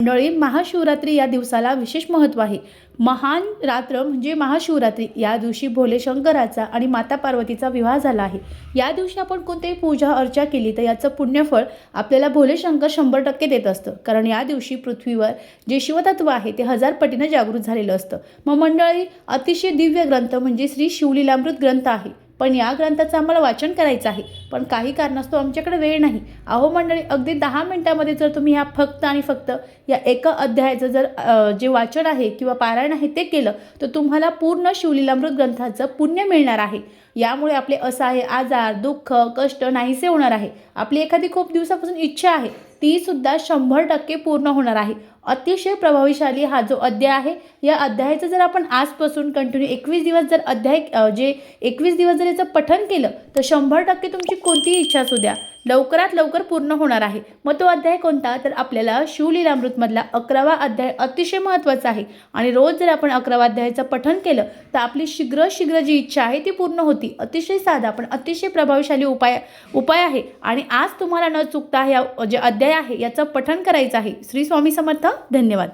मंडळी, महाशिवरात्री या दिवसाला विशेष महत्त्व आहे. महान रात्र म्हणजे महाशिवरात्री. या दिवशी भोले शंकराचा आणि माता पार्वतीचा विवाह झाला आहे. या दिवशी आपण कोणतीही पूजा अर्चा केली तर याचं पुण्यफळ आपल्याला भोले शंकर 100% देत असतं. कारण या दिवशी पृथ्वीवर जे शिवतत्व आहे ते 1000 पटीने जागृत झालेलं असतं. मग मंडळी, अतिशय दिव्य ग्रंथ म्हणजे श्री शिवलीलामृत ग्रंथ आहे. पण या ग्रंथाचं आम्हाला वाचन करायचं आहे, पण काही कारणास्तव आमच्याकडे वेळ नाही. अहो मंडळी, अगदी 10 मिनिटामध्ये जर तुम्ही ह्या फक्त आणि फक्त या एका अध्यायाचं जर जे वाचन आहे किंवा पारायण आहे ते केलं तर तुम्हाला पूर्ण शिवलीलामृत ग्रंथाचं पुण्य मिळणार आहे. यामुळे आपले असहाय, आजार, दुःख, कष्ट नाहीसे होणार आहे. आपली एखादी खूप दिवसापासून इच्छा आहे ती सुद्धा 100% पूर्ण होणार आहे. अतिशय प्रभावशाली हा जो अध्याय आहे, या अध्यायाचं जर आपण आजपासून कंटिन्यू 21 दिवस जर जे 21 दिवस जर याचं पठण केलं तर 100% तुमची कोणतीही इच्छा असू द्या लवकरात लवकर पूर्ण होणार आहे. मग तो अध्याय कोणता? तर आपल्याला शिवलीलामृतमधला 11वा अध्याय अतिशय महत्त्वाचा आहे. आणि रोज जर आपण 11वा अध्यायाचं पठण केलं तर आपली शीघ्र जी इच्छा आहे ती पूर्ण होती. अतिशय साधा पण अतिशय प्रभावशाली उपाय आहे. आणि आज तुम्हाला न चुकता या जे अध्याय आहे याचं पठण करायचं आहे. श्री स्वामी समर्थ. धन्यवाद.